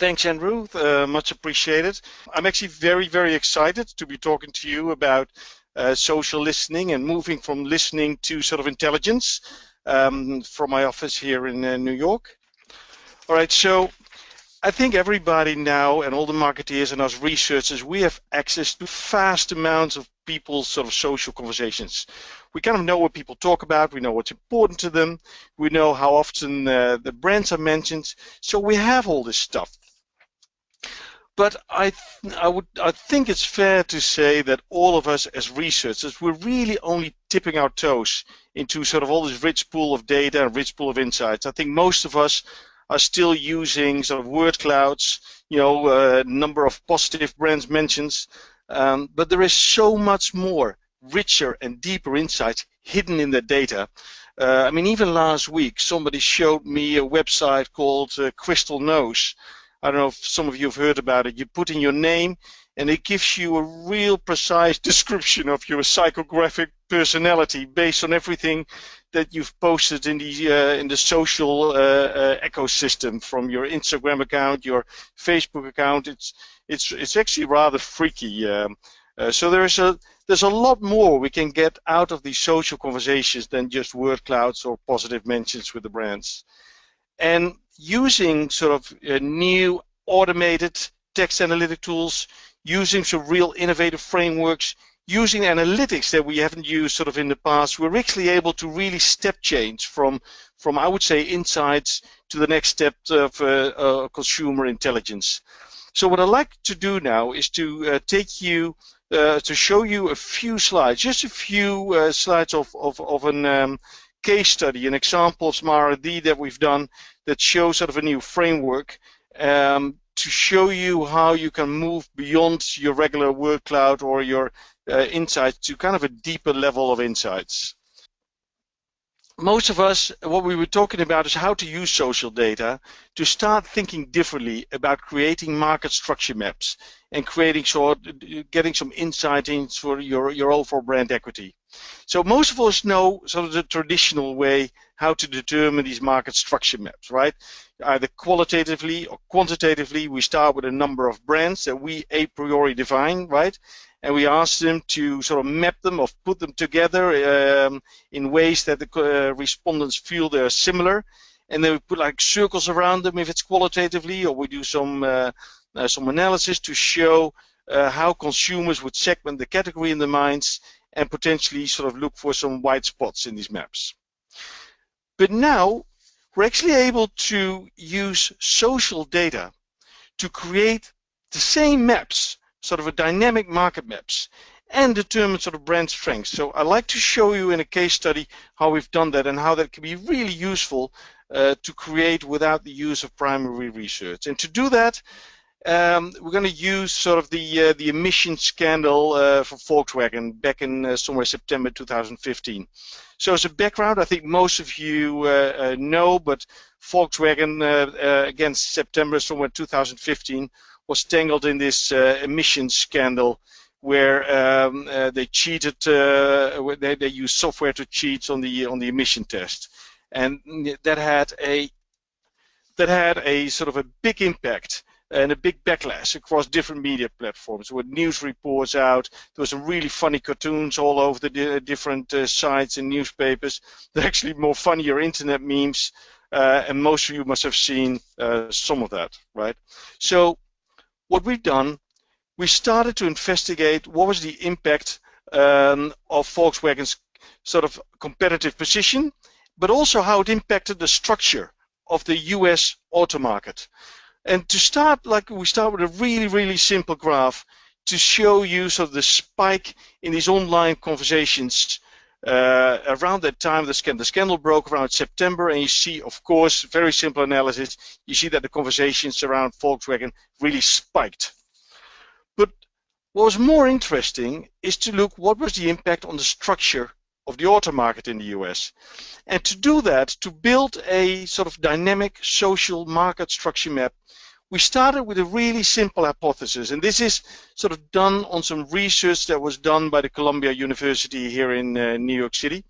Thanks, Andrew. Much appreciated. I'm actually very excited to be talking to you about social listening and moving from listening to sort of intelligence from my office here in New York. All right, so I think everybody now and all the marketeers and us researchers, we have access to vast amounts of people's sort of social conversations. We kind of know what people talk about, we know what's important to them, we know how often the brands are mentioned, so we have all this stuff. But I think it's fair to say that all of us as researchers, we're really only tipping our toes into sort of all this rich pool of data and rich pool of insights. I think most of us are still using sort of word clouds, number of positive brands mentions, but there is so much more richer and deeper insights hidden in the data. I mean, even last week, somebody showed me a website called Crystal Knows. I don't know if some of you have heard about it. You put in your name and it gives you a real precise description of your psychographic personality based on everything that you've posted in the social ecosystem, from your Instagram account, your Facebook account. It's actually rather freaky. So there's a lot more we can get out of these social conversations than just word clouds or positive mentions with the brands. And using sort of new automated text analytic tools, using some real innovative frameworks, using analytics that we haven't used sort of in the past, we're actually able to really step change from I would say insights to the next step of consumer intelligence. So what I'd like to do now is to take you to show you a few slides, just a few slides of a case study, an example of some R&D that we've done that shows sort of a new framework to show you how you can move beyond your regular word cloud or your insights to kind of a deeper level of insights. Most of us, what we were talking about is how to use social data to start thinking differently about creating market structure maps and getting some insight into your overall brand equity. So most of us know sort of the traditional way how to determine these market structure maps, right? Either qualitatively or quantitatively, we start with a number of brands that we a priori define, right? And we ask them to sort of map them or put them together in ways that the respondents feel they're similar. And then we put like circles around them if it's qualitatively, or we do some analysis to show how consumers would segment the category in their minds and potentially sort of look for some white spots in these maps. But now we're actually able to use social data to create the same maps, sort of a dynamic market maps, and determine sort of brand strengths. So I'd like to show you in a case study how we've done that and how that can be really useful to create without the use of primary research. And to do that, we're going to use sort of the emission scandal for Volkswagen back in somewhere September 2015. So as a background, I think most of you know, but Volkswagen against September somewhere 2015 was tangled in this emissions scandal where they cheated, they used software to cheat on the emission test, and that had a sort of a big impact and a big backlash across different media platforms. There were news reports out. There were some really funny cartoons all over the different sites and newspapers. They're actually more funnier internet memes, and most of you must have seen some of that, right? So what we've done, we started to investigate what was the impact of Volkswagen's sort of competitive position, but also how it impacted the structure of the US auto market. And to start, we start with a really simple graph to show you sort of the spike in these online conversations around that time. The scandal broke around September, and you see, of course, very simple analysis. You see that the conversations around Volkswagen really spiked. But what was more interesting is to look what was the impact on the structure of the auto market in the US. And to do that, to build a sort of dynamic social market structure map, we started with a really simple hypothesis, and this is sort of done on some research that was done by the Columbia University here in New York City.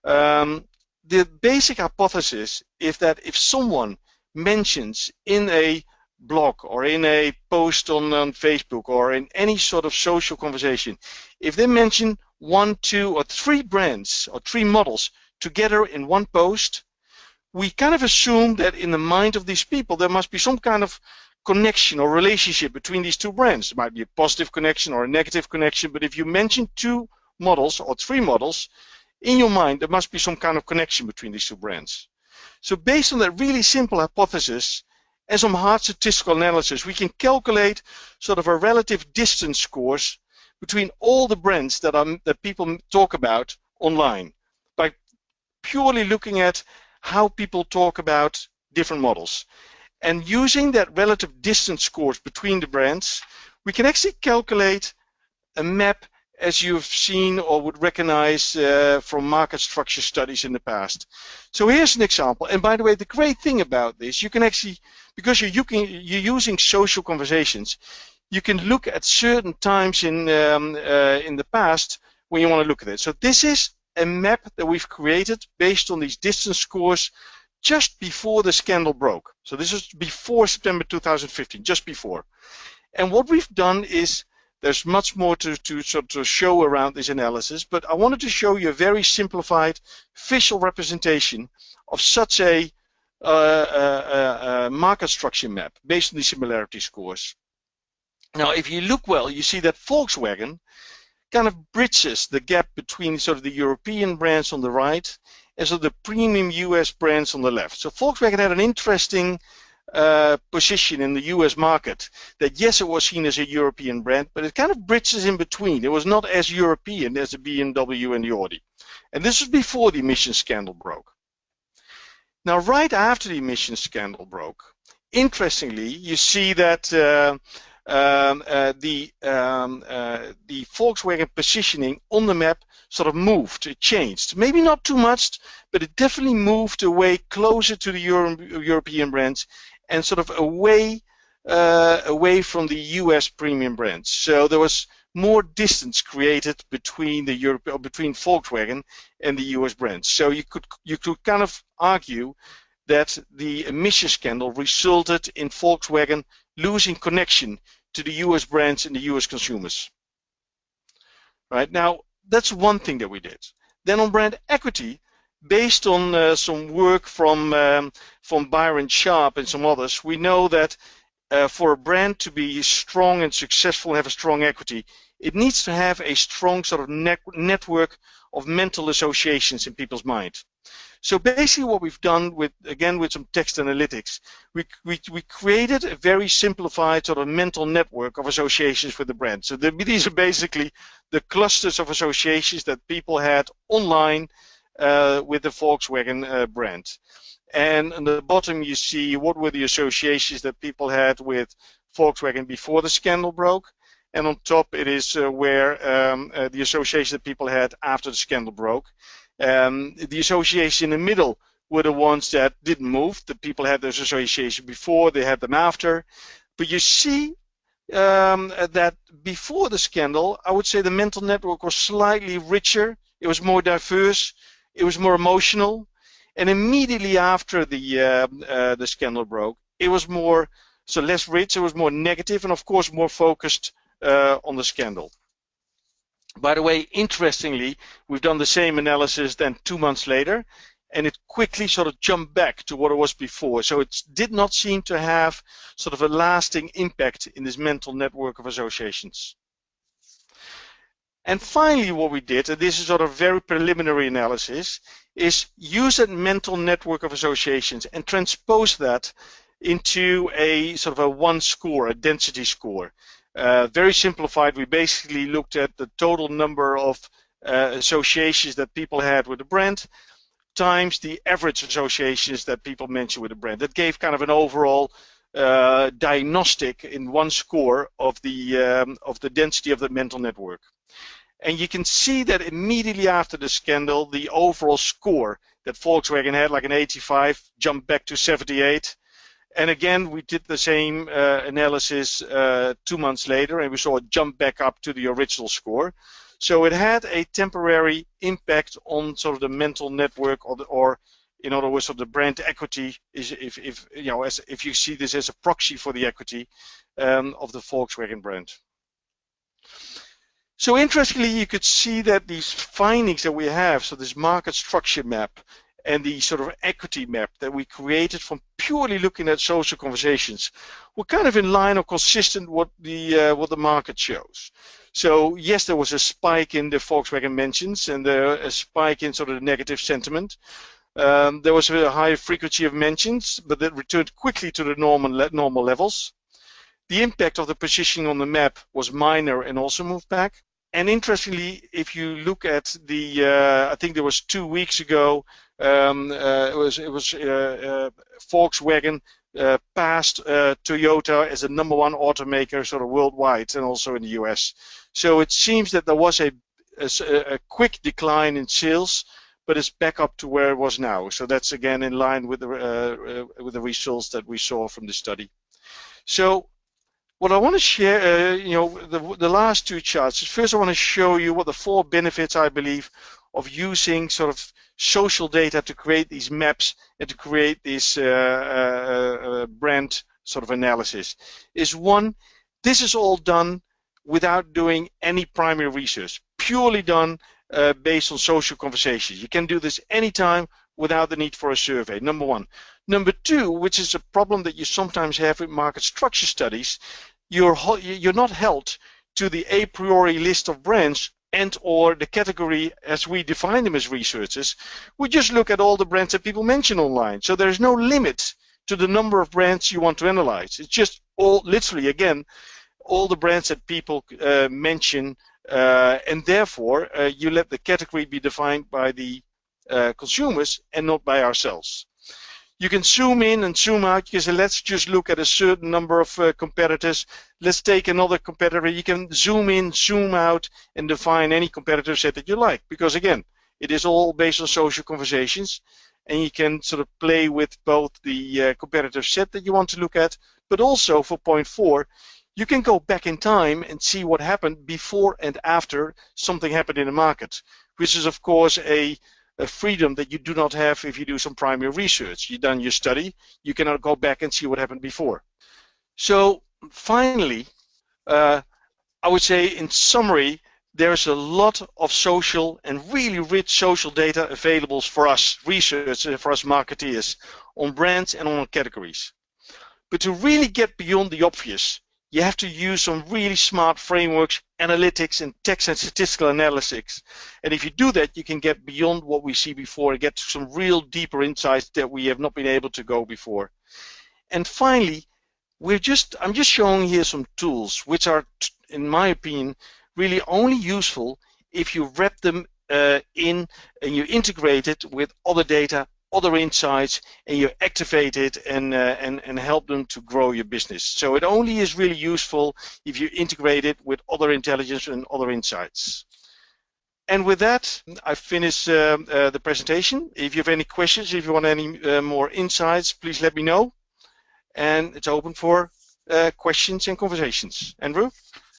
The basic hypothesis is that if someone mentions in a blog or in a post on Facebook or in any sort of social conversation, if they mention 1, 2, or 3 brands or 3 models together in one post, we kind of assume that in the mind of these people there must be some kind of connection or relationship between these 2 brands. It might be a positive connection or a negative connection, but if you mention 2 models or 3 models, in your mind there must be some kind of connection between these 2 brands. So based on that really simple hypothesis and some hard statistical analysis, we can calculate sort of a relative distance scores between all the brands that people talk about online by purely looking at how people talk about different models. And using that relative distance scores between the brands, we can actually calculate a map as you've seen or would recognize from market structure studies in the past. So here's an example. And by the way, the great thing about this, you can actually, because you're using social conversations, you can look at certain times in the past when you want to look at it. So this is a map that we've created based on these distance scores just before the scandal broke. So this is before September 2015, just before. And what we've done is, there's much more to sort of show around this analysis, but I wanted to show you a very simplified visual representation of such a market structure map based on the similarity scores. Now, if you look well, you see that Volkswagen kind of bridges the gap between sort of the European brands on the right and sort of the premium US brands on the left. So Volkswagen had an interesting position in the US market that, yes, it was seen as a European brand, but it kind of bridges in between. It was not as European as the BMW and the Audi. And this was before the emissions scandal broke. Now, right after the emissions scandal broke, interestingly, you see that the Volkswagen positioning on the map sort of moved, it changed. Maybe not too much, but it definitely moved away closer to the European brands and sort of away from the US premium brands. So there was more distance created between between Volkswagen and the US brands. So you could kind of argue that the emission scandal resulted in Volkswagen losing connection to the US brands and the US consumers. Right now, that's one thing that we did. Then on brand equity, based on some work from Byron Sharp and some others, we know that for a brand to be strong and successful and have a strong equity, it needs to have a strong sort of network of mental associations in people's mind. So basically what we've done with some text analytics, we created a very simplified sort of mental network of associations with the brand. So these are basically the clusters of associations that people had online with the Volkswagen brand. And on the bottom you see what were the associations that people had with Volkswagen before the scandal broke. And on top it is where the association that people had after the scandal broke. The association in the middle were the ones that didn't move. The people had those associations before, they had them after. But you see that before the scandal, I would say the mental network was slightly richer. It was more diverse. It was more emotional. And immediately after the scandal broke, it was less rich. It was more negative, and of course more focused on the scandal. By the way, interestingly, we've done the same analysis then 2 months later, and it quickly sort of jumped back to what it was before. So it did not seem to have sort of a lasting impact in this mental network of associations. And finally, what we did, and this is sort of very preliminary analysis, is use that mental network of associations and transpose that into a sort of a one score, a density score. Very simplified, we basically looked at the total number of associations that people had with the brand times the average associations that people mentioned with the brand. That gave kind of an overall diagnostic in one score of the density of the mental network. And you can see that immediately after the scandal, the overall score that Volkswagen had, like an 85, jumped back to 78. And again, we did the same analysis 2 months later, and we saw it jump back up to the original score. So it had a temporary impact on sort of the mental network, or In other words, so the brand equity is, if you know, if you see this as a proxy for the equity of the Volkswagen brand. So interestingly, you could see that these findings that we have, so this market structure map and the sort of equity map that we created from purely looking at social conversations, were kind of in line or consistent with what the market shows. So yes, there was a spike in the Volkswagen mentions and a spike in sort of the negative sentiment. There was a high frequency of mentions, but that returned quickly to the normal levels. The impact of the positioning on the map was minor and also moved back. And interestingly, if you look at the, I think there was 2 weeks ago, it was Volkswagen passed Toyota as the #1 automaker sort of worldwide and also in the US. So it seems that there was a quick decline in sales, but it's back up to where it was now. So that's again in line with the results that we saw from the study. So what I want to share, the last 2 charts is, first I want to show you what the 4 benefits I believe of using sort of social data to create these maps and to create this brand sort of analysis. Is 1, this is all done without doing any primary research, purely done based on social conversations. You can do this anytime without the need for a survey, #1. #2, which is a problem that you sometimes have with market structure studies, you're not held to the a priori list of brands and or the category as we define them as researchers. We just look at all the brands that people mention online. So there's no limit to the number of brands you want to analyze. It's just all, literally, again, all the brands that people mention, and therefore you let the category be defined by the consumers and not by ourselves. You can zoom in and zoom out. You can say, let's just look at a certain number of competitors. Let's take another competitor. You can zoom in, zoom out, and define any competitor set that you like. Because again, it is all based on social conversations, and you can sort of play with both the competitor set that you want to look at, but also for point 4, you can go back in time and see what happened before and after something happened in the market, which is of course a freedom that you do not have if you do some primary research. You've done your study, you cannot go back and see what happened before. So finally, I would say in summary, there's a lot of social and really rich social data available for us researchers, for us marketeers, on brands and on categories. But to really get beyond the obvious, you have to use some really smart frameworks, analytics, and text and statistical analytics. And if you do that, you can get beyond what we see before and get some real deeper insights that we have not been able to go before. And finally, I'm just showing here some tools which are, in my opinion, really only useful if you wrap them in and you integrate it with other data, other insights, and you activate it and help them to grow your business. So it only is really useful if you integrate it with other intelligence and other insights. And with that, I finish the presentation. If you have any questions, if you want any more insights, please let me know. And it's open for questions and conversations. Andrew?